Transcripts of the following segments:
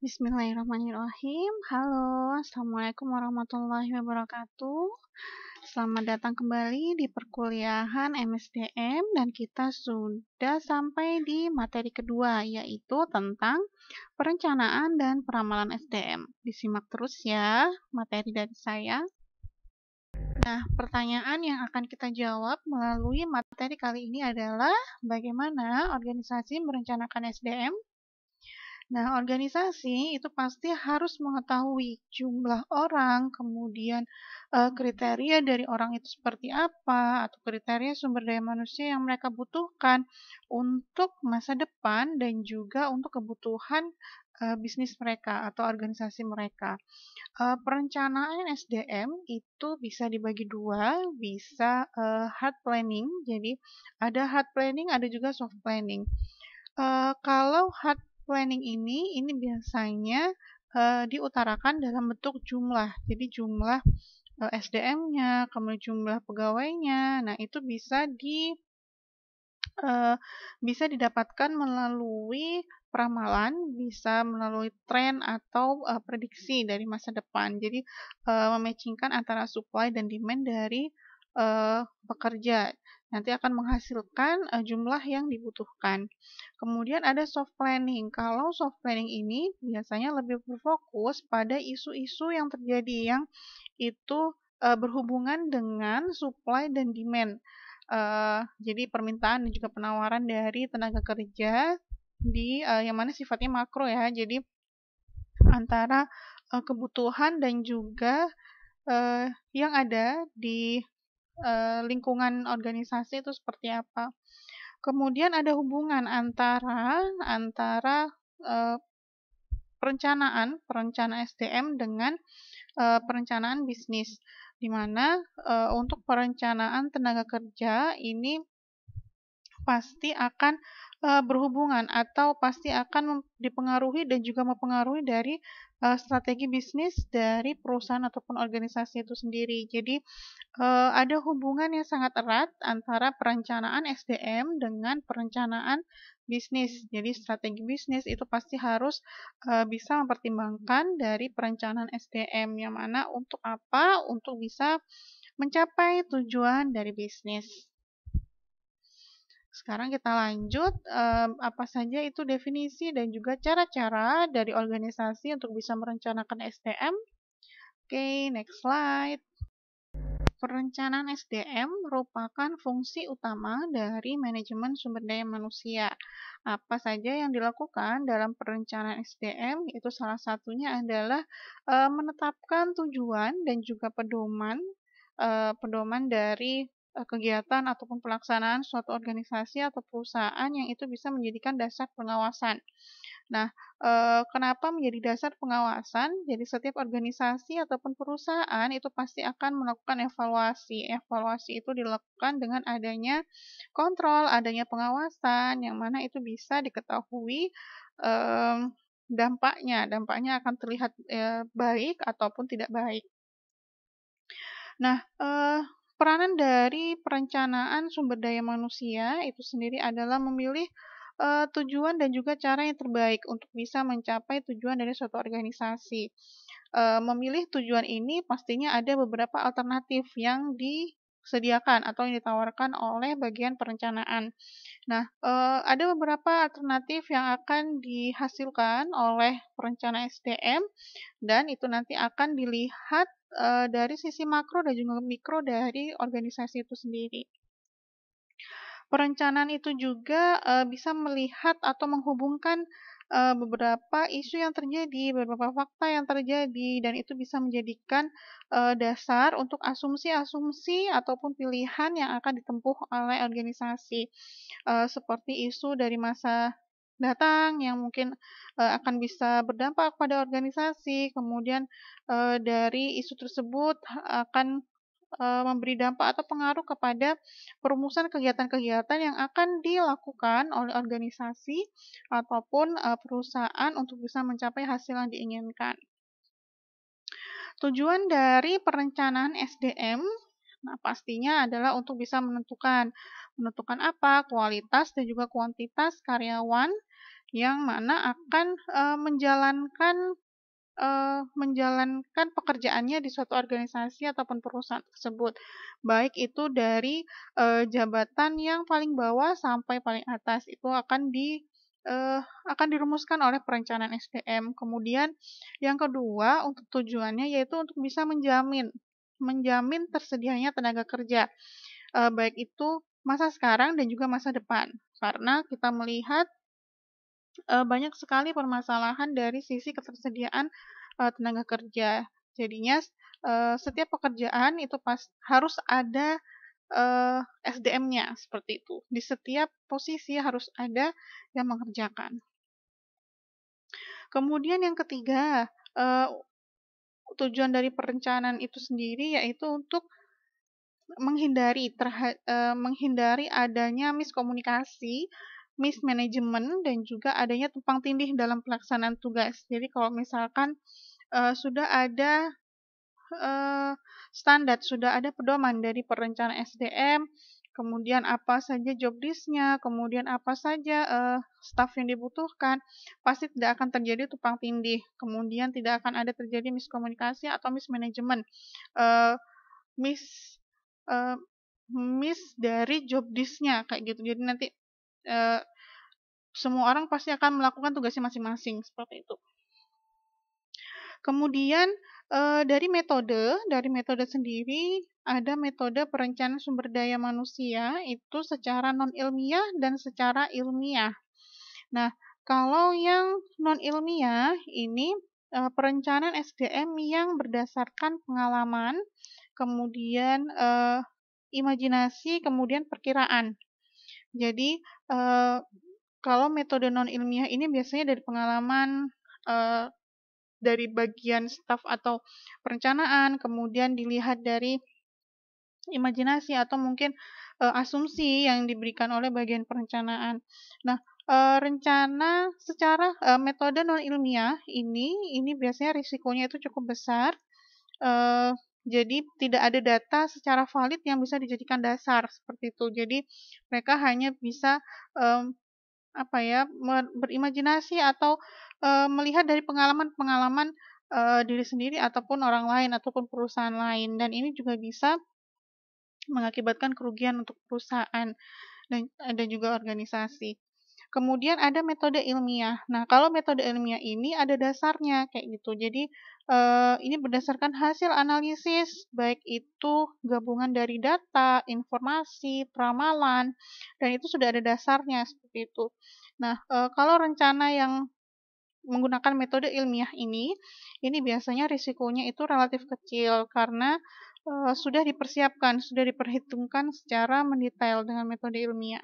Bismillahirrahmanirrahim. Halo, Assalamualaikum warahmatullahi wabarakatuh. Selamat datang kembali di perkuliahan MSDM dan kita sudah sampai di materi kedua, yaitu tentang perencanaan dan peramalan SDM. Disimak terus ya materi dari saya. Nah, pertanyaan yang akan kita jawab melalui materi kali ini adalah bagaimana organisasi merencanakan SDM. Nah, organisasi itu pasti harus mengetahui jumlah orang, kemudian kriteria dari orang itu seperti apa, atau kriteria sumber daya manusia yang mereka butuhkan untuk masa depan dan juga untuk kebutuhan bisnis mereka atau organisasi mereka. Perencanaan SDM itu bisa dibagi dua, bisa hard planning, jadi ada hard planning, ada juga soft planning. Kalau hard planning ini biasanya diutarakan dalam bentuk jumlah. Jadi jumlah SDM-nya, kemudian jumlah pegawainya. Nah, itu bisa didapatkan melalui peramalan, bisa melalui tren atau prediksi dari masa depan. Jadi mematchingkan antara supply dan demand dari pekerja. Nanti akan menghasilkan jumlah yang dibutuhkan. Kemudian ada soft planning. Kalau soft planning ini biasanya lebih berfokus pada isu-isu yang terjadi yang itu berhubungan dengan supply dan demand. Jadi permintaan dan juga penawaran dari tenaga kerja di yang mana sifatnya makro ya. Jadi antara kebutuhan dan juga yang ada di lingkungan organisasi itu seperti apa. Kemudian ada hubungan antara perencanaan SDM dengan perencanaan bisnis, di mana untuk perencanaan tenaga kerja ini pasti akan berhubungan atau pasti akan dipengaruhi dan juga mempengaruhi dari strategi bisnis dari perusahaan ataupun organisasi itu sendiri. Jadi ada hubungan yang sangat erat antara perencanaan SDM dengan perencanaan bisnis. Jadi strategi bisnis itu pasti harus bisa mempertimbangkan dari perencanaan SDM yang mana untuk apa? Untuk bisa mencapai tujuan dari bisnis. Sekarang kita lanjut, apa saja itu definisi dan juga cara-cara dari organisasi untuk bisa merencanakan SDM. Oke, next slide. Perencanaan SDM merupakan fungsi utama dari manajemen sumber daya manusia. Apa saja yang dilakukan dalam perencanaan SDM, itu salah satunya adalah menetapkan tujuan dan juga pedoman dari kegiatan ataupun pelaksanaan suatu organisasi atau perusahaan yang itu bisa menjadikan dasar pengawasan. Nah, kenapa menjadi dasar pengawasan? Jadi setiap organisasi ataupun perusahaan itu pasti akan melakukan evaluasi. Evaluasi itu dilakukan dengan adanya kontrol, adanya pengawasan, yang mana itu bisa diketahui dampaknya. Dampaknya akan terlihat baik ataupun tidak baik. Nah, peranan dari perencanaan sumber daya manusia itu sendiri adalah memilih tujuan dan juga cara yang terbaik untuk bisa mencapai tujuan dari suatu organisasi. Memilih tujuan ini pastinya ada beberapa alternatif yang disediakan atau yang ditawarkan oleh bagian perencanaan. Nah, ada beberapa alternatif yang akan dihasilkan oleh perencana SDM dan itu nanti akan dilihat dari sisi makro dan juga mikro dari organisasi itu sendiri. Perencanaan itu juga bisa melihat atau menghubungkan beberapa isu yang terjadi, beberapa fakta yang terjadi, dan itu bisa menjadikan dasar untuk asumsi-asumsi ataupun pilihan yang akan ditempuh oleh organisasi, seperti isu dari masa datang yang mungkin akan bisa berdampak pada organisasi, kemudian dari isu tersebut akan memberi dampak atau pengaruh kepada perumusan kegiatan-kegiatan yang akan dilakukan oleh organisasi ataupun perusahaan untuk bisa mencapai hasil yang diinginkan. Tujuan dari perencanaan SDM, nah pastinya adalah untuk bisa menentukan apa? Kualitas dan juga kuantitas karyawan yang mana akan menjalankan pekerjaannya di suatu organisasi ataupun perusahaan tersebut. Baik itu dari jabatan yang paling bawah sampai paling atas, itu akan dirumuskan oleh perencanaan SDM. Kemudian yang kedua untuk tujuannya yaitu untuk bisa menjamin tersedianya tenaga kerja, baik itu masa sekarang dan juga masa depan. Karena kita melihat banyak sekali permasalahan dari sisi ketersediaan tenaga kerja. Jadinya setiap pekerjaan itu harus ada SDM-nya seperti itu. Di setiap posisi harus ada yang mengerjakan. Kemudian yang ketiga, tujuan dari perencanaan itu sendiri yaitu untuk menghindari adanya miskomunikasi, mismanagement, dan juga adanya tumpang tindih dalam pelaksanaan tugas. Jadi kalau misalkan sudah ada standar, sudah ada pedoman dari perencanaan SDM, kemudian apa saja job list-nya, kemudian apa saja staf yang dibutuhkan, pasti tidak akan terjadi tumpang tindih. Kemudian tidak akan ada terjadi miskomunikasi atau mismanagement. Miss miss dari job list-nya kayak gitu. Jadi nanti semua orang pasti akan melakukan tugasnya masing-masing seperti itu. Kemudian dari metode sendiri ada metode perencanaan sumber daya manusia itu secara non ilmiah dan secara ilmiah. Nah, kalau yang non ilmiah ini perencanaan SDM yang berdasarkan pengalaman, kemudian imajinasi, kemudian perkiraan. Jadi kalau metode non ilmiah ini biasanya dari pengalaman dari bagian staf atau perencanaan, kemudian dilihat dari imajinasi atau mungkin asumsi yang diberikan oleh bagian perencanaan. Nah, rencana secara metode non ilmiah ini biasanya risikonya itu cukup besar. Jadi tidak ada data secara valid yang bisa dijadikan dasar seperti itu. Jadi mereka hanya bisa berimajinasi atau melihat dari pengalaman-pengalaman diri sendiri ataupun orang lain ataupun perusahaan lain, dan ini juga bisa mengakibatkan kerugian untuk perusahaan dan juga organisasi. Kemudian ada metode ilmiah. Nah, kalau metode ilmiah ini ada dasarnya kayak gitu. Jadi ini berdasarkan hasil analisis, baik itu gabungan dari data, informasi, peramalan, dan itu sudah ada dasarnya seperti itu. Nah, kalau rencana yang menggunakan metode ilmiah ini biasanya risikonya itu relatif kecil karena sudah dipersiapkan, sudah diperhitungkan secara mendetail dengan metode ilmiah.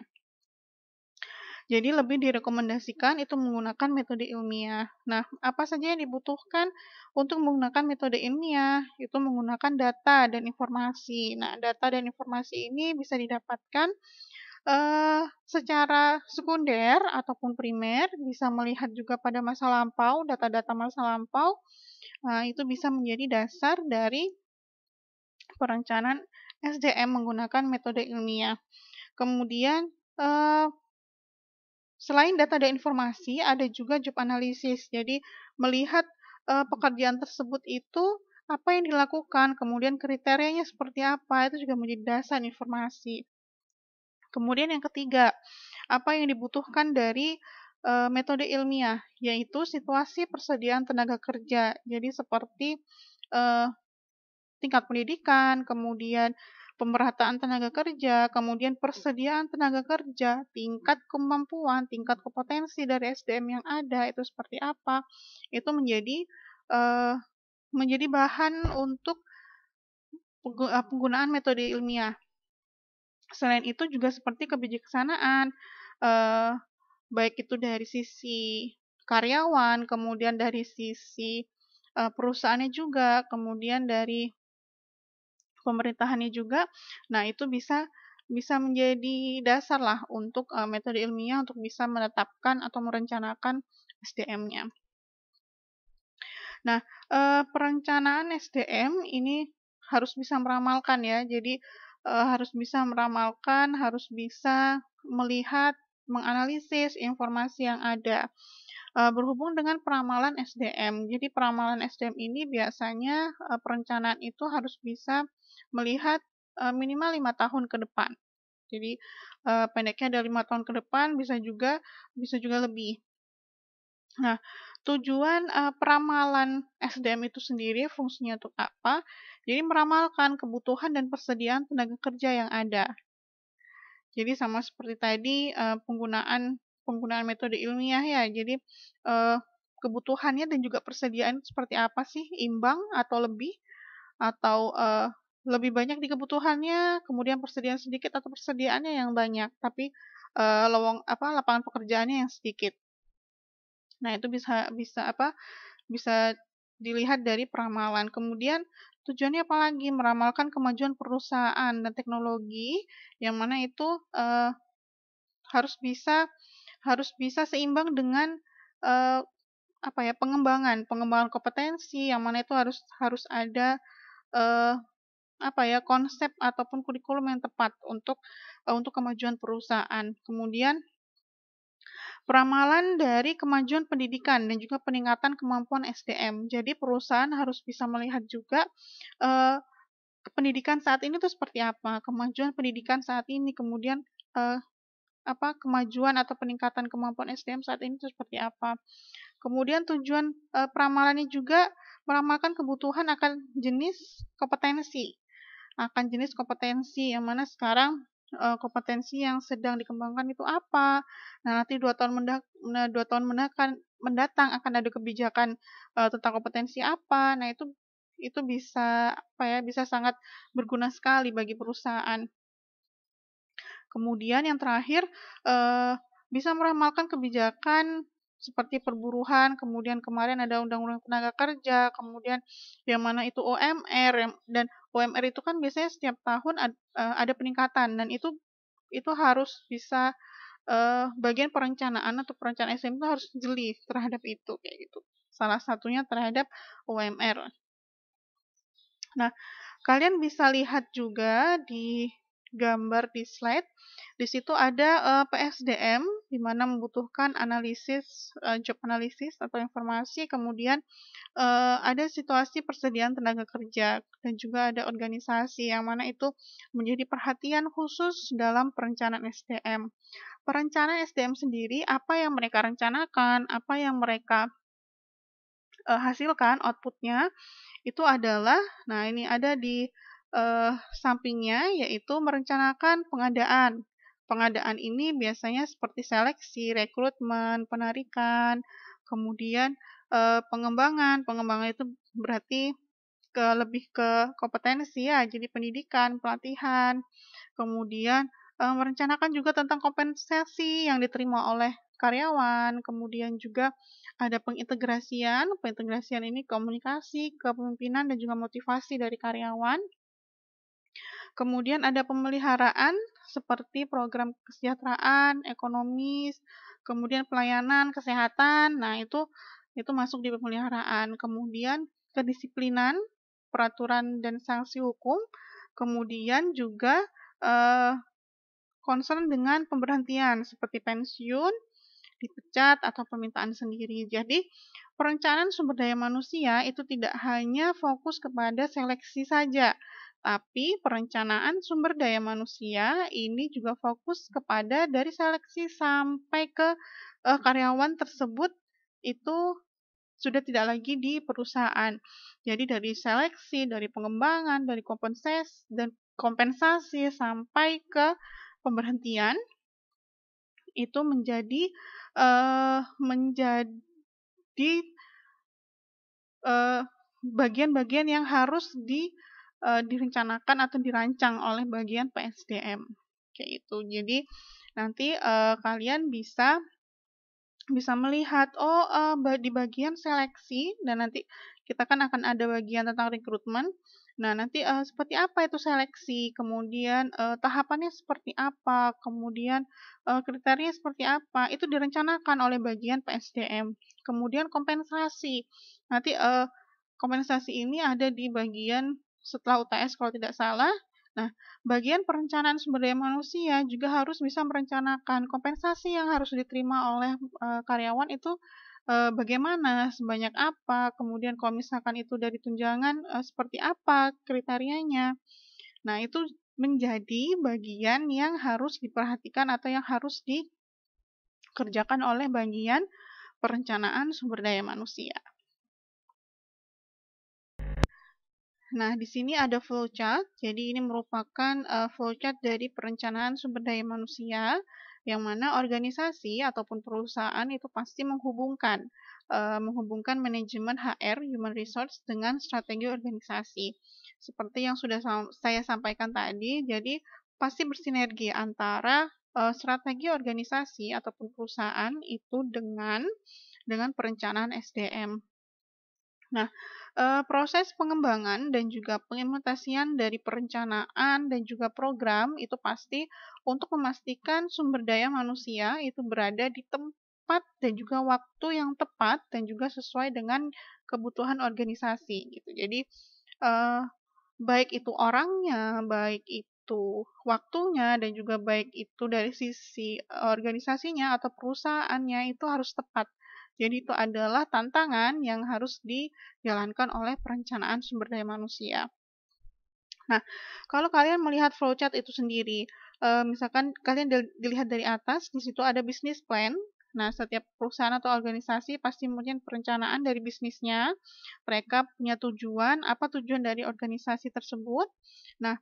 Jadi lebih direkomendasikan itu menggunakan metode ilmiah. Nah, apa saja yang dibutuhkan untuk menggunakan metode ilmiah? Itu menggunakan data dan informasi. Nah, data dan informasi ini bisa didapatkan secara sekunder ataupun primer, bisa melihat juga pada masa lampau, data-data masa lampau. Nah, itu bisa menjadi dasar dari perencanaan SDM menggunakan metode ilmiah. Kemudian selain data dan informasi, ada juga job analysis. Jadi melihat pekerjaan tersebut itu apa yang dilakukan, kemudian kriterianya seperti apa, itu juga menjadi dasar informasi. Kemudian yang ketiga, apa yang dibutuhkan dari metode ilmiah, yaitu situasi persediaan tenaga kerja. Jadi seperti tingkat pendidikan, kemudian pemerataan tenaga kerja, kemudian persediaan tenaga kerja, tingkat kemampuan, tingkat kompetensi dari SDM yang ada itu seperti apa, itu menjadi bahan untuk penggunaan metode ilmiah. Selain itu juga seperti kebijaksanaan, baik itu dari sisi karyawan, kemudian dari sisi perusahaannya juga, kemudian dari pemerintahannya juga. Nah, itu bisa menjadi dasar lah untuk metode ilmiah untuk bisa menetapkan atau merencanakan SDM-nya. Nah, perencanaan SDM ini harus bisa meramalkan ya. Jadi harus bisa meramalkan, harus bisa melihat menganalisis informasi yang ada. Berhubung dengan peramalan SDM. Jadi peramalan SDM ini biasanya perencanaan itu harus bisa melihat minimal 5 tahun ke depan. Jadi pendeknya ada 5 tahun ke depan, bisa juga lebih. Nah, tujuan peramalan SDM itu sendiri fungsinya untuk apa? Jadi meramalkan kebutuhan dan persediaan tenaga kerja yang ada. Jadi sama seperti tadi penggunaan metode ilmiah ya. Jadi kebutuhannya dan juga persediaan seperti apa sih? Imbang atau lebih? Atau lebih banyak di kebutuhannya, kemudian persediaan sedikit atau persediaannya yang banyak, tapi lapangan pekerjaannya yang sedikit. Nah, itu bisa dilihat dari peramalan. Kemudian tujuannya apalagi? Meramalkan kemajuan perusahaan dan teknologi yang mana itu harus bisa seimbang dengan pengembangan kompetensi yang mana itu harus ada konsep ataupun kurikulum yang tepat untuk kemajuan perusahaan. Kemudian peramalan dari kemajuan pendidikan dan juga peningkatan kemampuan SDM. Jadi perusahaan harus bisa melihat juga pendidikan saat ini tuh seperti apa, kemajuan pendidikan saat ini, kemudian kemajuan atau peningkatan kemampuan SDM saat ini itu seperti apa. Kemudian tujuan peramalannya juga meramalkan kebutuhan akan jenis kompetensi yang mana sekarang kompetensi yang sedang dikembangkan itu apa. Nah, nanti 2 tahun mendatang akan ada kebijakan tentang kompetensi apa. Nah, itu bisa sangat berguna sekali bagi perusahaan. Kemudian yang terakhir, bisa meramalkan kebijakan seperti perburuhan, kemudian kemarin ada Undang-Undang Tenaga Kerja, kemudian yang mana itu OMR, dan OMR itu kan biasanya setiap tahun ada peningkatan, dan itu harus bisa bagian perencanaan atau perencanaan SM itu harus jeli terhadap itu, kayak gitu. Salah satunya terhadap OMR. Nah, kalian bisa lihat juga di gambar di slide, di situ ada PSDM, di mana membutuhkan job analisis atau informasi, kemudian ada situasi persediaan tenaga kerja, dan juga ada organisasi yang mana itu menjadi perhatian khusus dalam perencanaan SDM. Perencanaan SDM sendiri, apa yang mereka rencanakan, apa yang mereka hasilkan, outputnya, itu adalah, nah ini ada di sampingnya, yaitu merencanakan pengadaan. Pengadaan ini biasanya seperti seleksi, rekrutmen, penarikan, kemudian pengembangan. Pengembangan itu berarti lebih ke kompetensi ya, jadi pendidikan, pelatihan, kemudian merencanakan juga tentang kompensasi yang diterima oleh karyawan, kemudian juga ada pengintegrasian ini komunikasi, kepemimpinan, dan juga motivasi dari karyawan. Kemudian ada pemeliharaan seperti program kesejahteraan, ekonomis, kemudian pelayanan, kesehatan. Nah, itu masuk di pemeliharaan. Kemudian kedisiplinan, peraturan dan sanksi hukum. Kemudian juga concern dengan pemberhentian seperti pensiun, dipecat, atau permintaan sendiri. Jadi, perencanaan sumber daya manusia itu tidak hanya fokus kepada seleksi saja, tapi perencanaan sumber daya manusia ini juga fokus kepada dari seleksi sampai ke karyawan tersebut itu sudah tidak lagi di perusahaan. Jadi dari seleksi, dari pengembangan, dari kompensasi sampai ke pemberhentian itu menjadi bagian-bagian yang harus direncanakan atau dirancang oleh bagian PSDM, kayak itu. Jadi nanti kalian bisa melihat di bagian seleksi, dan nanti kita kan akan ada bagian tentang rekrutmen. Nah, nanti seperti apa itu seleksi, kemudian tahapannya seperti apa, kemudian kriterianya seperti apa, itu direncanakan oleh bagian PSDM. Kemudian kompensasi. Nanti kompensasi ini ada di bagian setelah UTS kalau tidak salah, Nah, bagian perencanaan sumber daya manusia juga harus bisa merencanakan kompensasi yang harus diterima oleh karyawan itu bagaimana, sebanyak apa, kemudian kalau misalkan itu dari tunjangan seperti apa kriterianya. Nah, itu menjadi bagian yang harus diperhatikan atau yang harus dikerjakan oleh bagian perencanaan sumber daya manusia. Nah, di sini ada flowchart. Jadi ini merupakan flowchart dari perencanaan sumber daya manusia, yang mana organisasi ataupun perusahaan itu pasti menghubungkan manajemen HR (Human Resource) dengan strategi organisasi. Seperti yang sudah saya sampaikan tadi, jadi pasti bersinergi antara strategi organisasi ataupun perusahaan itu dengan perencanaan SDM. Nah, proses pengembangan dan juga pengimplementasian dari perencanaan dan juga program itu pasti untuk memastikan sumber daya manusia itu berada di tempat dan juga waktu yang tepat dan juga sesuai dengan kebutuhan organisasi gitu. Jadi, baik itu orangnya, baik itu waktunya, dan juga baik itu dari sisi organisasinya atau perusahaannya itu harus tepat. Jadi itu adalah tantangan yang harus dijalankan oleh perencanaan sumber daya manusia. Nah, kalau kalian melihat flowchart itu sendiri, misalkan kalian dilihat dari atas, di situ ada business plan. Nah, setiap perusahaan atau organisasi pasti mempunyai perencanaan dari bisnisnya. Mereka punya tujuan, apa tujuan dari organisasi tersebut. Nah,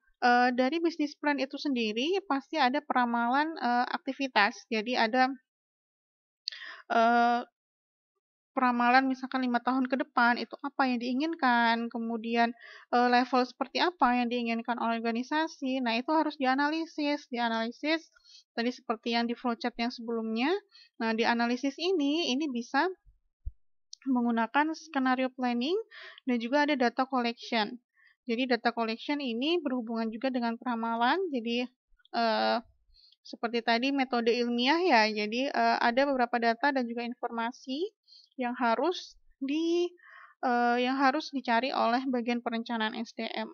dari business plan itu sendiri pasti ada peramalan aktivitas. Jadi ada peramalan misalkan 5 tahun ke depan itu apa yang diinginkan, kemudian level seperti apa yang diinginkan oleh organisasi. Nah, itu harus dianalisis tadi seperti yang di flowchart yang sebelumnya. Nah, di analisis ini bisa menggunakan skenario planning dan juga ada data collection. Jadi data collection ini berhubungan juga dengan peramalan. Jadi seperti tadi metode ilmiah ya. Jadi ada beberapa data dan juga informasi yang harus dicari oleh bagian perencanaan SDM.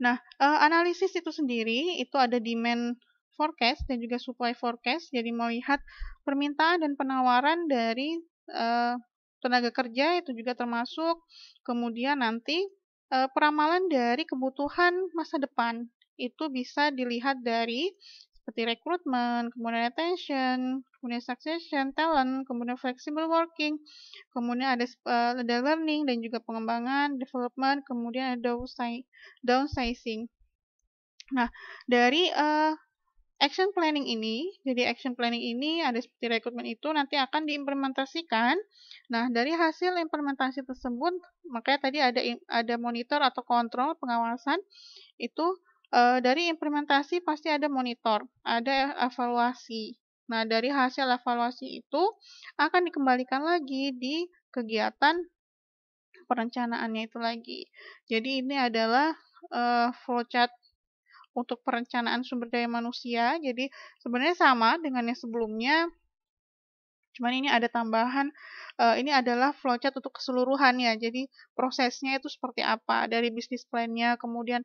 Nah, analisis itu sendiri itu ada demand forecast dan juga supply forecast. Jadi melihat permintaan dan penawaran dari tenaga kerja itu juga termasuk. Kemudian nanti peramalan dari kebutuhan masa depan itu bisa dilihat dari seperti rekrutmen, kemudian retention, kemudian succession, talent, kemudian flexible working, kemudian ada learning dan juga pengembangan, development, kemudian ada downsizing. Nah, dari action planning ini, jadi action planning ini ada seperti rekrutmen itu nanti akan diimplementasikan. Nah, dari hasil implementasi tersebut, makanya tadi ada monitor atau kontrol pengawasan itu dari implementasi pasti ada monitor, ada evaluasi. Nah, dari hasil evaluasi itu akan dikembalikan lagi di kegiatan perencanaannya itu lagi. Jadi ini adalah flowchart untuk perencanaan sumber daya manusia. Jadi sebenarnya sama dengan yang sebelumnya, cuman ini ada tambahan, ini adalah flowchart untuk keseluruhannya. Jadi prosesnya itu seperti apa, dari bisnis plan-nya, kemudian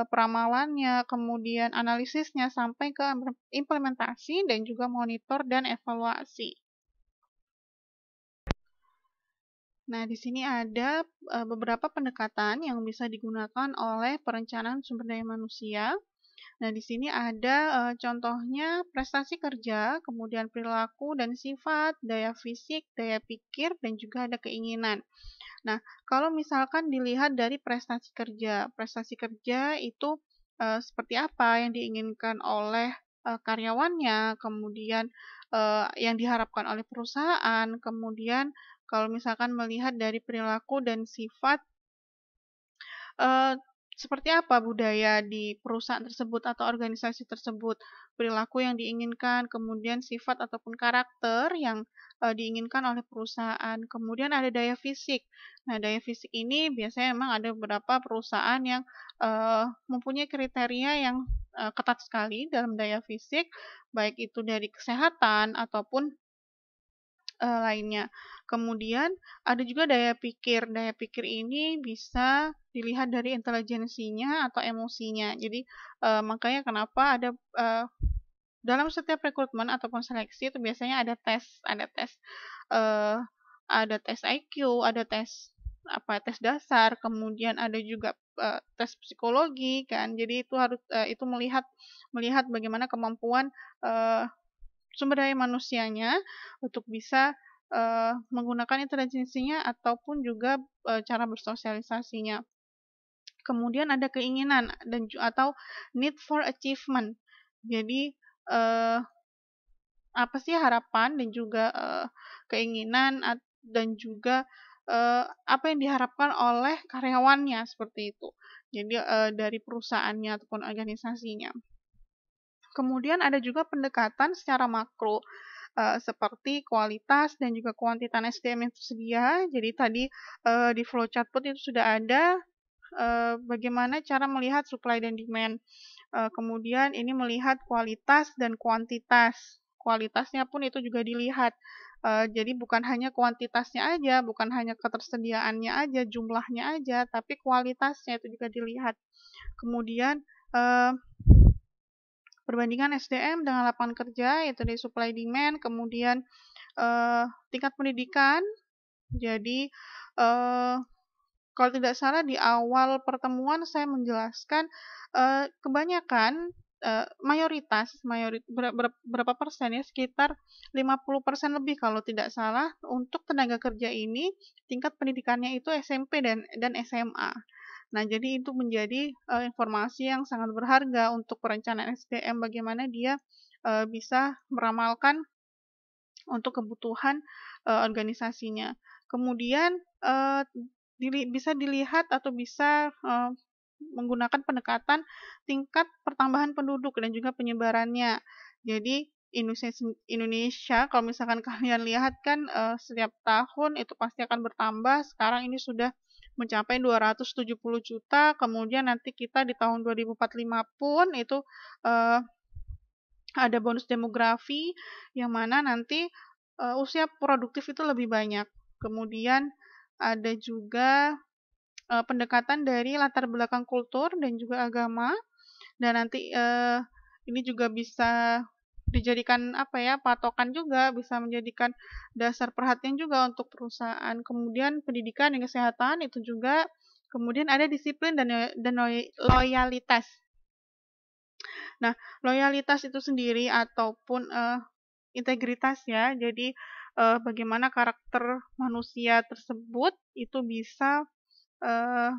peramalannya, kemudian analisisnya, sampai ke implementasi dan juga monitor dan evaluasi. Nah, di sini ada beberapa pendekatan yang bisa digunakan oleh perencanaan sumber daya manusia. Nah, di sini ada contohnya prestasi kerja, kemudian perilaku dan sifat, daya fisik, daya pikir, dan juga ada keinginan. Nah, kalau misalkan dilihat dari prestasi kerja itu seperti apa yang diinginkan oleh karyawannya, kemudian yang diharapkan oleh perusahaan, kemudian kalau misalkan melihat dari perilaku dan sifat, seperti apa budaya di perusahaan tersebut atau organisasi tersebut, perilaku yang diinginkan, kemudian sifat ataupun karakter yang diinginkan oleh perusahaan. Kemudian ada daya fisik. Nah, daya fisik ini biasanya memang ada beberapa perusahaan yang mempunyai kriteria yang ketat sekali dalam daya fisik, baik itu dari kesehatan ataupun lainnya. Kemudian ada juga daya pikir. Daya pikir ini bisa dilihat dari intelijensinya atau emosinya. Jadi, makanya kenapa dalam setiap rekrutmen ataupun seleksi itu biasanya eee, ada tes IQ, ada tes dasar, kemudian ada juga, tes psikologi kan. Jadi itu melihat melihat bagaimana kemampuan, eee, sumber daya manusianya untuk bisa, menggunakan intelijensinya ataupun juga, cara bersosialisasinya. Kemudian ada keinginan atau need for achievement. Jadi, eee, apa sih harapan dan juga, keinginan dan juga, apa yang diharapkan oleh karyawannya, seperti itu. Jadi, dari perusahaannya ataupun organisasinya. Kemudian ada juga pendekatan secara makro, seperti kualitas dan juga kuantitas SDM yang tersedia. Jadi tadi, di flowchart pun itu sudah ada, bagaimana cara melihat supply dan demand. Kemudian ini melihat kualitas dan kuantitas. Kualitasnya pun itu juga dilihat. Jadi bukan hanya kuantitasnya aja, bukan hanya ketersediaannya aja, jumlahnya aja, tapi kualitasnya itu juga dilihat. Kemudian, perbandingan SDM dengan lapangan kerja, yaitu dari supply demand, kemudian, tingkat pendidikan. Jadi, kalau tidak salah di awal pertemuan saya menjelaskan, kebanyakan, mayoritas berapa persen ya, sekitar 50% lebih kalau tidak salah, untuk tenaga kerja ini tingkat pendidikannya itu SMP dan SMA. Nah, jadi itu menjadi, informasi yang sangat berharga untuk perencanaan SDM, bagaimana dia, bisa meramalkan untuk kebutuhan, organisasinya. Kemudian, bisa dilihat atau bisa, menggunakan pendekatan tingkat pertambahan penduduk dan juga penyebarannya. Jadi Indonesia kalau misalkan kalian lihat kan, setiap tahun itu pasti akan bertambah, sekarang ini sudah mencapai 270 juta, kemudian nanti kita di tahun 2045 pun itu, eee, ada bonus demografi yang mana nanti, usia produktif itu lebih banyak. Kemudian ada juga, pendekatan dari latar belakang kultur dan juga agama, dan nanti, ini juga bisa dijadikan apa ya, patokan juga, bisa menjadikan dasar perhatian juga untuk perusahaan. Kemudian pendidikan dan kesehatan itu juga, kemudian ada disiplin dan loyalitas. Nah, loyalitas itu sendiri ataupun, integritas ya, jadi, bagaimana karakter manusia tersebut itu eee,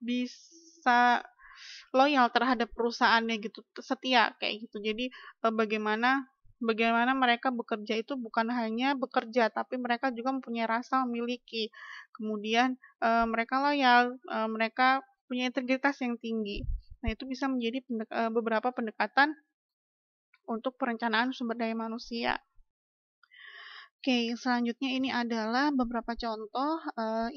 bisa loyal terhadap perusahaannya gitu, setia kayak gitu. Jadi, bagaimana bagaimana mereka bekerja itu bukan hanya bekerja, tapi mereka juga mempunyai rasa memiliki. Kemudian, mereka loyal, mereka punya integritas yang tinggi. Nah, itu bisa menjadi beberapa pendekatan untuk perencanaan sumber daya manusia. Oke, selanjutnya ini adalah beberapa contoh,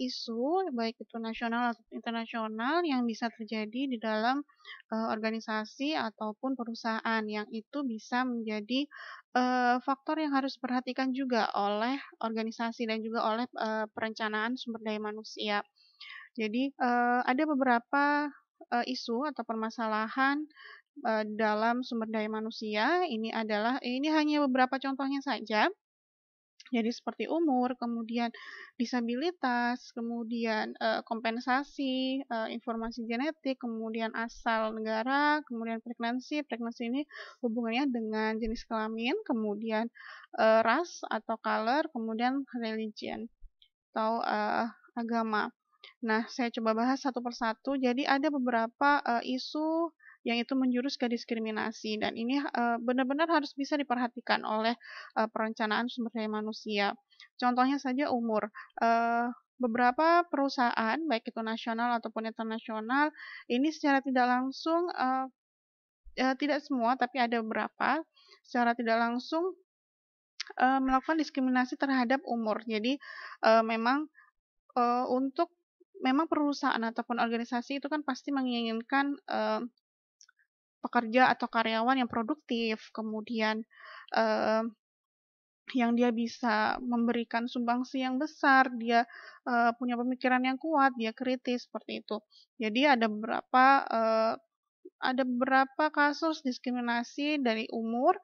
isu baik itu nasional atau internasional yang bisa terjadi di dalam, organisasi ataupun perusahaan, yang itu bisa menjadi, faktor yang harus diperhatikan juga oleh organisasi dan juga oleh, perencanaan sumber daya manusia. Jadi, ada beberapa, isu atau permasalahan, dalam sumber daya manusia, ini hanya beberapa contohnya saja. Jadi seperti umur, kemudian disabilitas, kemudian, kompensasi, informasi genetik, kemudian asal negara, kemudian pregnancy. Pregnancy ini hubungannya dengan jenis kelamin, kemudian, ras atau color, kemudian religion atau, agama. Nah, saya coba bahas satu persatu. Jadi ada beberapa, isu yang itu menjurus ke diskriminasi dan ini, benar-benar harus bisa diperhatikan oleh, perencanaan sumber daya manusia. Contohnya saja umur, beberapa perusahaan baik itu nasional ataupun internasional, ini secara tidak langsung, tidak semua tapi ada beberapa, secara tidak langsung, melakukan diskriminasi terhadap umur. Jadi, memang, memang perusahaan ataupun organisasi itu kan pasti menginginkan, pekerja atau karyawan yang produktif, kemudian, eee yang dia bisa memberikan sumbangsi yang besar, dia punya pemikiran yang kuat, dia kritis seperti itu. Jadi ada beberapa kasus diskriminasi dari umur.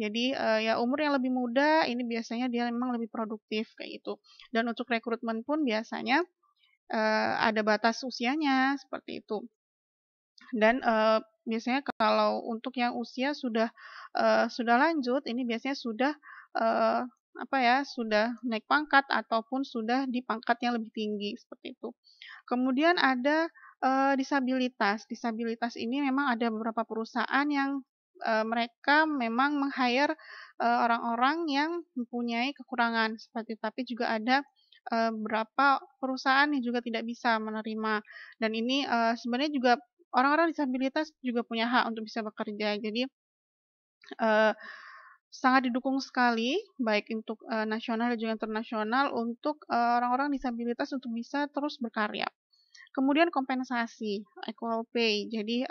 Jadi ya umur yang lebih muda ini biasanya dia memang lebih produktif kayak gitu. Dan untuk rekrutmen pun biasanya ada batas usianya seperti itu. Dan biasanya kalau untuk yang usia sudah lanjut, ini biasanya sudah eee, apa ya, sudah naik pangkat ataupun sudah di pangkat yang lebih tinggi, seperti itu. Kemudian ada disabilitas. Disabilitas ini memang ada beberapa perusahaan yang mereka memang meng-hire orang-orang yang mempunyai kekurangan seperti itu, tapi juga ada beberapa perusahaan yang juga tidak bisa menerima, dan ini sebenarnya juga orang-orang disabilitas juga punya hak untuk bisa bekerja. Jadi eee, sangat didukung sekali baik untuk nasional dan juga internasional untuk orang-orang disabilitas untuk bisa terus berkarya. Kemudian kompensasi, equal pay. Jadi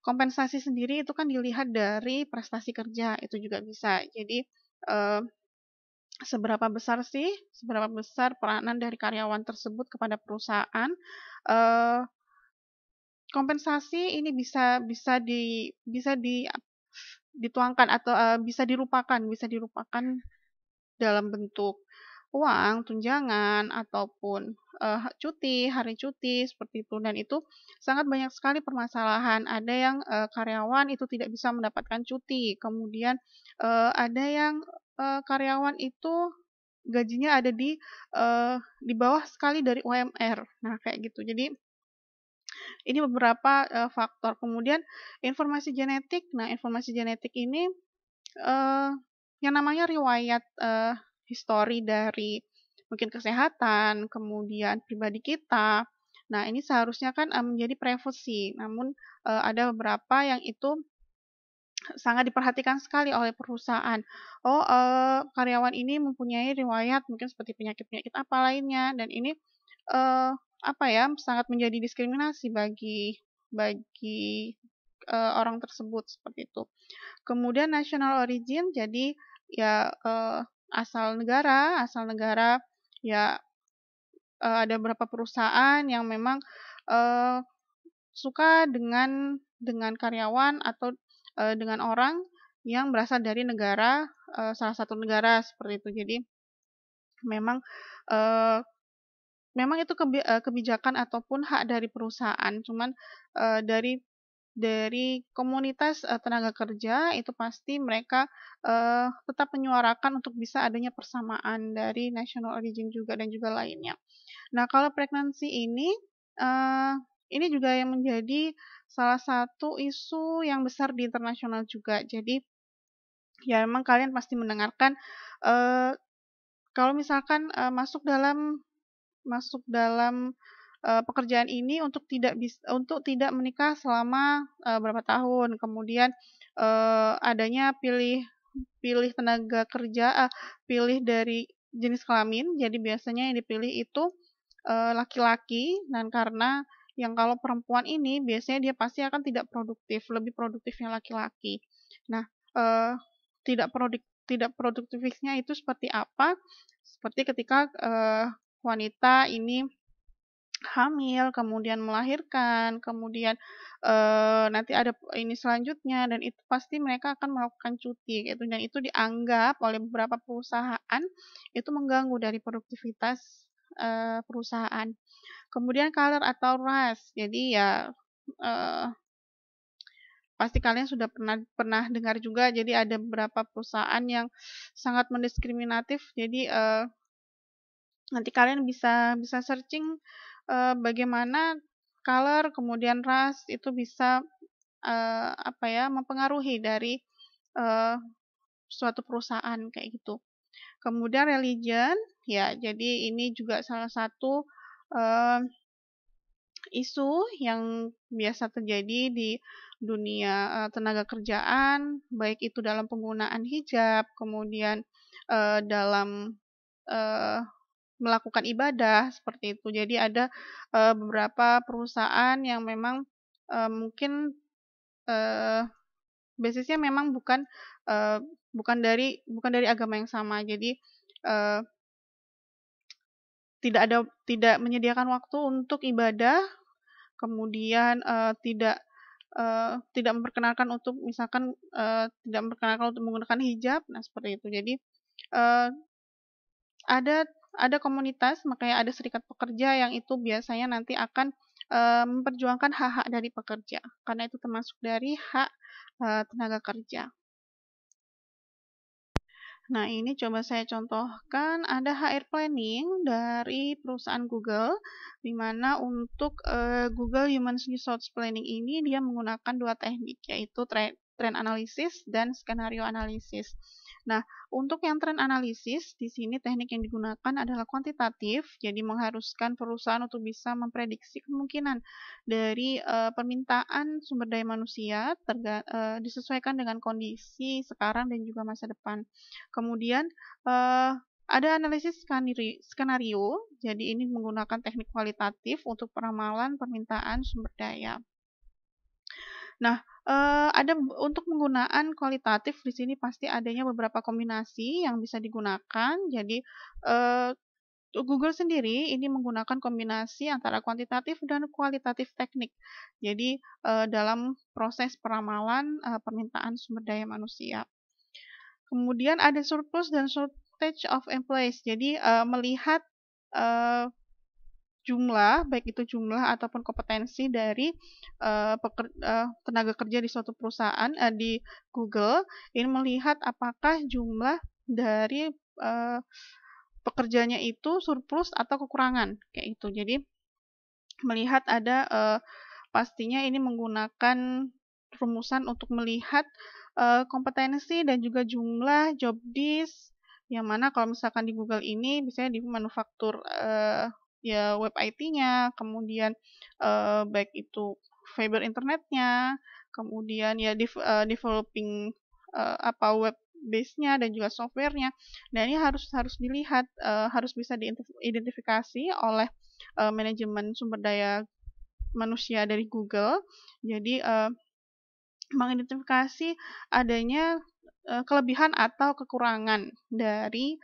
kompensasi sendiri itu kan dilihat dari prestasi kerja, itu juga bisa. Jadi eee, seberapa besar peranan dari karyawan tersebut kepada perusahaan. eee, Kompensasi ini bisa dituangkan atau bisa dirupakan dalam bentuk uang, tunjangan, ataupun hari cuti, seperti itu. Dan itu sangat banyak sekali permasalahan. Ada yang karyawan itu tidak bisa mendapatkan cuti, kemudian ada yang karyawan itu gajinya ada di bawah sekali dari UMR. Nah, kayak gitu. Jadi ini beberapa faktor. Kemudian informasi genetik. Nah, informasi genetik ini Eee, yang namanya riwayat histori dari mungkin kesehatan, kemudian pribadi kita. Nah, ini seharusnya kan menjadi privasi, namun ada beberapa yang itu sangat diperhatikan sekali oleh perusahaan. Oh, karyawan ini mempunyai riwayat mungkin seperti penyakit-penyakit apa lainnya, dan ini eee, apa ya, sangat menjadi diskriminasi bagi orang tersebut, seperti itu. Kemudian national origin, jadi ya, asal negara, ya, ada beberapa perusahaan yang memang eee, suka dengan karyawan atau dengan orang yang berasal dari salah satu negara, seperti itu. Jadi memang eee, memang itu kebijakan ataupun hak dari perusahaan, cuman dari komunitas tenaga kerja itu pasti mereka tetap menyuarakan untuk bisa adanya persamaan dari national origin juga dan juga lainnya. Nah, kalau pregnancy eee, ini juga yang menjadi salah satu isu yang besar di internasional juga. Jadi, ya memang kalian pasti mendengarkan eee, kalau misalkan masuk dalam pekerjaan ini untuk tidak menikah selama berapa tahun, kemudian adanya pilih tenaga kerja pilih dari jenis kelamin, jadi biasanya yang dipilih itu laki-laki, dan karena yang kalau perempuan ini biasanya dia pasti akan tidak produktif, lebih produktifnya laki-laki. Nah, eee, tidak produktifnya itu seperti apa? Seperti ketika wanita ini hamil, kemudian melahirkan, kemudian nanti ada ini selanjutnya, dan itu pasti mereka akan melakukan cuti gitu, dan itu dianggap oleh beberapa perusahaan itu mengganggu dari produktivitas perusahaan. Kemudian color atau ras. Jadi ya eee, pasti kalian sudah pernah pernah dengar juga, jadi ada beberapa perusahaan yang sangat mendiskriminatif. Jadi nanti kalian bisa bisa searching bagaimana color kemudian ras itu bisa apa ya, mempengaruhi dari eee, suatu perusahaan kayak gitu. Kemudian religion, ya jadi ini juga salah satu eee, isu yang biasa terjadi di dunia tenaga kerjaan, baik itu dalam penggunaan hijab, kemudian dalam eee, melakukan ibadah, seperti itu. Jadi ada beberapa perusahaan yang memang mungkin eee, basisnya memang bukan eee, bukan dari agama yang sama. Jadi tidak menyediakan waktu untuk ibadah, kemudian tidak memperkenalkan untuk misalkan tidak memperkenalkan untuk menggunakan hijab. Nah, seperti itu. Jadi eh, ada komunitas, makanya ada serikat pekerja yang itu biasanya nanti akan memperjuangkan hak-hak dari pekerja, karena itu termasuk dari hak tenaga kerja. Nah, ini coba saya contohkan, ada HR planning dari perusahaan Google, di mana untuk Google Human Resource Planning ini dia menggunakan dua teknik, yaitu trend analysis dan skenario analysis. Nah, untuk yang trend analysis, di sini teknik yang digunakan adalah kuantitatif, jadi mengharuskan perusahaan untuk bisa memprediksi kemungkinan dari permintaan sumber daya manusia disesuaikan dengan kondisi sekarang dan juga masa depan. Kemudian ada analisis skenario, jadi ini menggunakan teknik kualitatif untuk peramalan permintaan sumber daya. Nah, ada untuk penggunaan kualitatif di sini pasti adanya beberapa kombinasi yang bisa digunakan. Jadi Google sendiri ini menggunakan kombinasi antara kuantitatif dan kualitatif teknik. Jadi dalam proses peramalan permintaan sumber daya manusia. Kemudian ada surplus dan shortage of employees. Jadi melihat jumlah, baik itu jumlah ataupun kompetensi dari tenaga kerja di suatu perusahaan di Google, ini melihat apakah jumlah dari pekerjanya itu surplus atau kekurangan, kayak itu. Jadi melihat ada pastinya ini menggunakan rumusan untuk melihat kompetensi dan juga jumlah job disk, yang mana kalau misalkan di Google ini misalnya di manufaktur ya web IT-nya, kemudian baik itu fiber internetnya, kemudian ya developing web base-nya dan juga software-nya. Nah, ini harus dilihat, harus bisa diidentifikasi oleh manajemen sumber daya manusia dari Google. Jadi mengidentifikasi adanya kelebihan atau kekurangan dari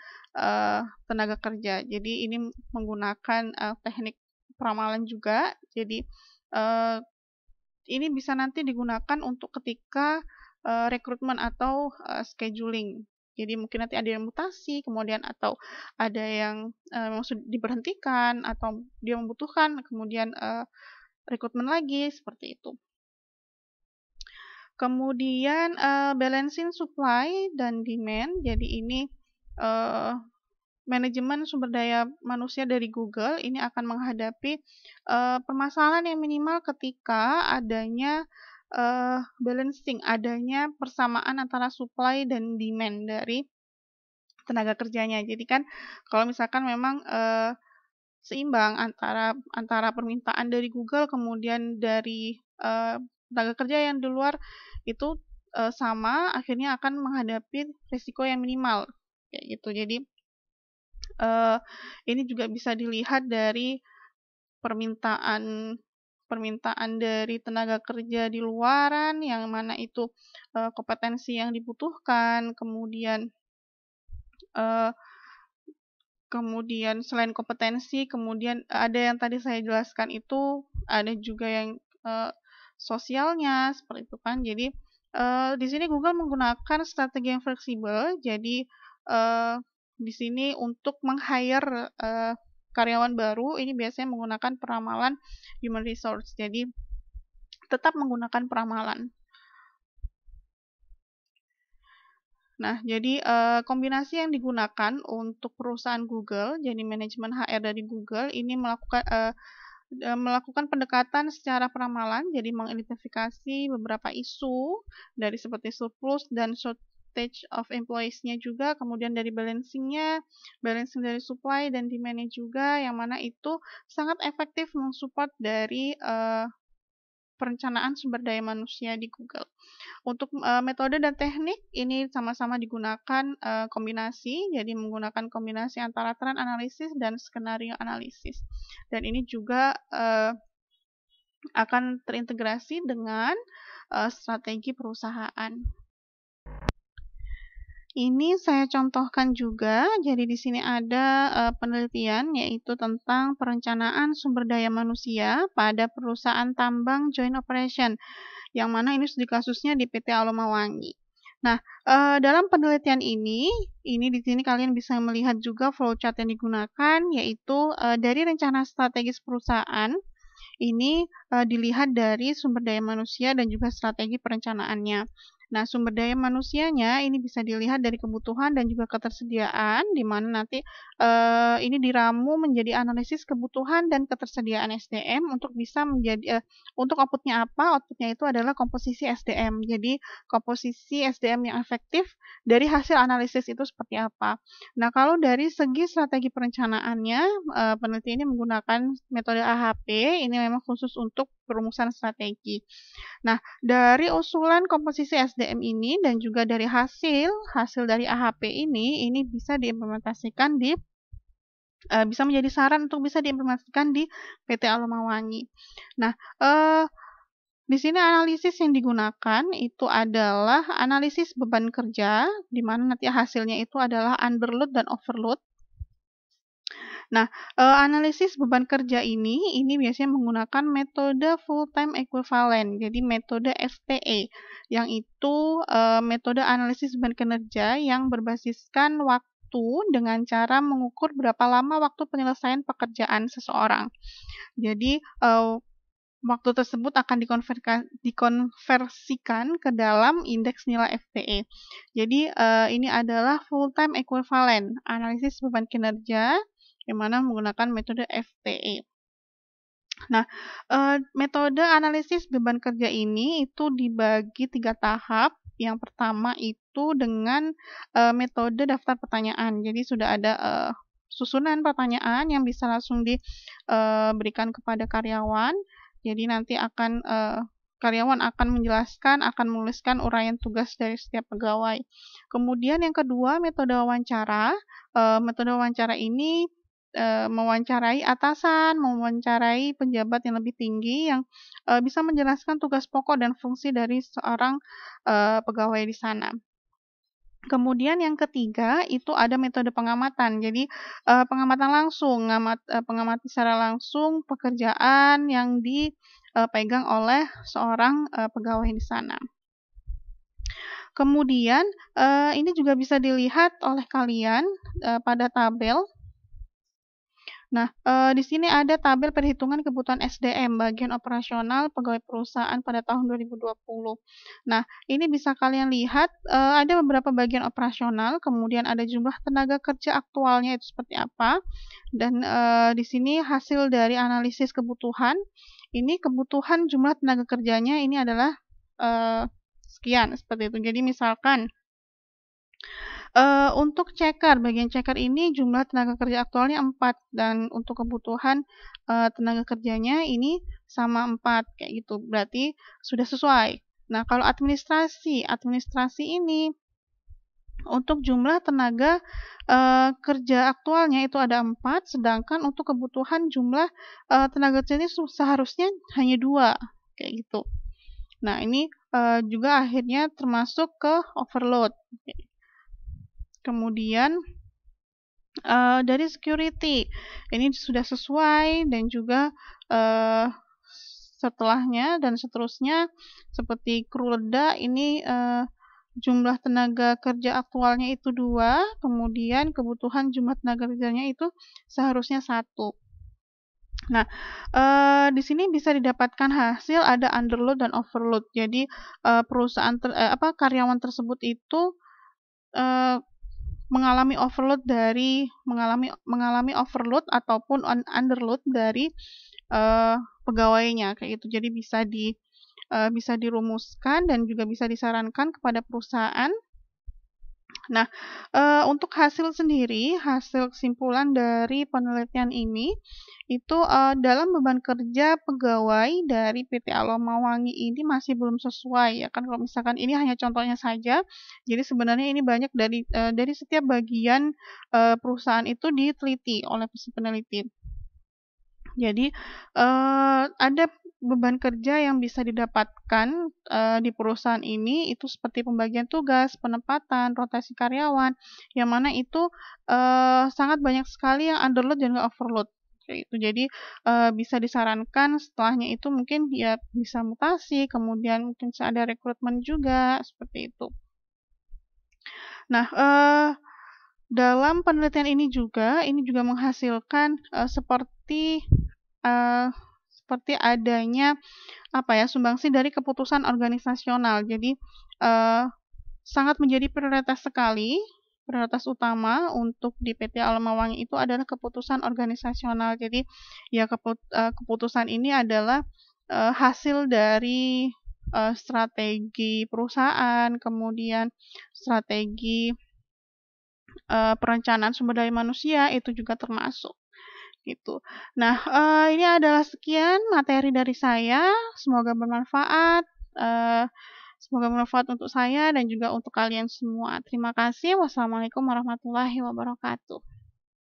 tenaga kerja. Jadi ini menggunakan teknik peramalan juga. Jadi ini bisa nanti digunakan untuk ketika rekrutmen atau scheduling. Jadi mungkin nanti ada yang mutasi, kemudian atau ada yang diberhentikan atau dia membutuhkan, kemudian rekrutmen lagi, seperti itu. Kemudian balancing supply dan demand. Jadi ini manajemen sumber daya manusia dari Google ini akan menghadapi permasalahan yang minimal ketika adanya balancing, adanya persamaan antara supply dan demand dari tenaga kerjanya. Jadi kan kalau misalkan memang seimbang antara permintaan dari Google kemudian dari tenaga kerja yang di luar itu sama, akhirnya akan menghadapi risiko yang minimal, kayak gitu. Jadi ini juga bisa dilihat dari permintaan dari tenaga kerja di luaran, yang mana itu kompetensi yang dibutuhkan, kemudian selain kompetensi, kemudian ada yang tadi saya jelaskan itu, ada juga yang sosialnya, seperti itu kan. Jadi di sini Google menggunakan strategi yang fleksibel. Jadi di sini untuk meng-hire karyawan baru ini biasanya menggunakan peramalan human resource. Jadi tetap menggunakan peramalan. Nah, jadi kombinasi yang digunakan untuk perusahaan Google, jadi manajemen HR dari Google ini melakukan pendekatan secara peramalan, jadi mengidentifikasi beberapa isu dari seperti surplus dan shortage of employees-nya juga, kemudian dari balancing dari supply dan demand-nya juga, yang mana itu sangat efektif mensupport dari perencanaan sumber daya manusia di Google. Untuk metode dan teknik ini sama-sama digunakan kombinasi, jadi menggunakan kombinasi antara trend analisis dan skenario analisis. Dan ini juga akan terintegrasi dengan strategi perusahaan. Ini saya contohkan juga, jadi di sini ada penelitian yaitu tentang perencanaan sumber daya manusia pada perusahaan tambang joint operation, yang mana ini studi kasusnya di PT Alomawangi. Nah, dalam penelitian ini di sini kalian bisa melihat juga flowchart yang digunakan, yaitu dari rencana strategis perusahaan. Ini dilihat dari sumber daya manusia dan juga strategi perencanaannya. Nah, sumber daya manusianya ini bisa dilihat dari kebutuhan dan juga ketersediaan, di mana nanti ini diramu menjadi analisis kebutuhan dan ketersediaan SDM untuk bisa menjadi untuk outputnya apa? Outputnya itu adalah komposisi SDM. Jadi komposisi SDM yang efektif dari hasil analisis itu seperti apa. Nah, kalau dari segi strategi perencanaannya, peneliti ini menggunakan metode AHP, ini memang khusus untuk perumusan strategi. Nah, dari usulan komposisi SDM ini dan juga dari hasil dari AHP ini bisa diimplementasikan bisa menjadi saran untuk bisa diimplementasikan di PT Alomawangi. Nah, di sini analisis yang digunakan itu adalah analisis beban kerja, di mana nanti hasilnya itu adalah underload dan overload. Nah, analisis beban kerja ini biasanya menggunakan metode full time equivalent, jadi metode FTE, yang itu metode analisis beban kinerja yang berbasiskan waktu dengan cara mengukur berapa lama waktu penyelesaian pekerjaan seseorang. Jadi, waktu tersebut akan dikonversikan ke dalam indeks nilai FTE. Jadi, ini adalah full time equivalent, analisis beban kinerja yang mana menggunakan metode FTE. Nah, metode analisis beban kerja ini itu dibagi 3 tahap. Yang pertama itu dengan metode daftar pertanyaan. Jadi sudah ada susunan pertanyaan yang bisa langsung diberikan kepada karyawan. Jadi nanti karyawan akan menjelaskan, akan menuliskan uraian tugas dari setiap pegawai. Kemudian yang kedua, metode wawancara. Metode wawancara ini mewawancarai atasan, mewawancarai pejabat yang lebih tinggi yang bisa menjelaskan tugas pokok dan fungsi dari seorang pegawai di sana. Kemudian yang ketiga itu ada metode pengamatan. Jadi pengamatan langsung, pengamati secara langsung pekerjaan yang dipegang oleh seorang pegawai di sana. Kemudian ini juga bisa dilihat oleh kalian pada tabel. Nah, di sini ada tabel perhitungan kebutuhan SDM bagian operasional pegawai perusahaan pada tahun 2020. Nah, ini bisa kalian lihat ada beberapa bagian operasional, kemudian ada jumlah tenaga kerja aktualnya itu seperti apa, dan di sini hasil dari analisis kebutuhan. Ini kebutuhan jumlah tenaga kerjanya ini adalah sekian seperti itu. Jadi misalkan untuk bagian checker ini jumlah tenaga kerja aktualnya 4 dan untuk kebutuhan tenaga kerjanya ini sama 4 kayak gitu. Berarti sudah sesuai. Nah, kalau administrasi ini untuk jumlah tenaga kerja aktualnya itu ada 4, sedangkan untuk kebutuhan jumlah tenaga kerja ini seharusnya hanya 2 kayak gitu. Nah, ini juga akhirnya termasuk ke overload. Kemudian dari security, ini sudah sesuai dan juga setelahnya dan seterusnya seperti kru ledak ini jumlah tenaga kerja aktualnya itu 2, kemudian kebutuhan jumlah tenaga kerjanya itu seharusnya 1. Nah, di sini bisa didapatkan hasil ada underload dan overload. Jadi perusahaan karyawan tersebut itu mengalami overload ataupun underload dari pegawainya kayak gitu. Jadi bisa dirumuskan dan juga bisa disarankan kepada perusahaan. Nah, untuk hasil kesimpulan dari penelitian ini itu dalam beban kerja pegawai dari PT Alomawangi ini masih belum sesuai ya kan, kalau misalkan ini hanya contohnya saja. Jadi sebenarnya ini banyak dari setiap bagian perusahaan itu diteliti oleh si peneliti. Jadi ada beban kerja yang bisa didapatkan di perusahaan ini itu seperti pembagian tugas, penempatan, rotasi karyawan, yang mana itu sangat banyak sekali yang underload dan nggak overload kayak gitu. Jadi bisa disarankan setelahnya itu mungkin ya bisa mutasi, kemudian mungkin ada rekrutmen juga seperti itu. Nah, dalam penelitian ini juga menghasilkan seperti adanya sumbangsih dari keputusan organisasional. Jadi sangat menjadi prioritas sekali, prioritas utama untuk di PT Almawangi itu adalah keputusan organisasional. Jadi ya keputusan ini adalah hasil dari strategi perusahaan, kemudian strategi perencanaan sumber daya manusia itu juga termasuk gitu. Nah, ini adalah sekian materi dari saya, semoga bermanfaat, untuk saya dan juga untuk kalian semua. Terima kasih. Wassalamualaikum warahmatullahi wabarakatuh.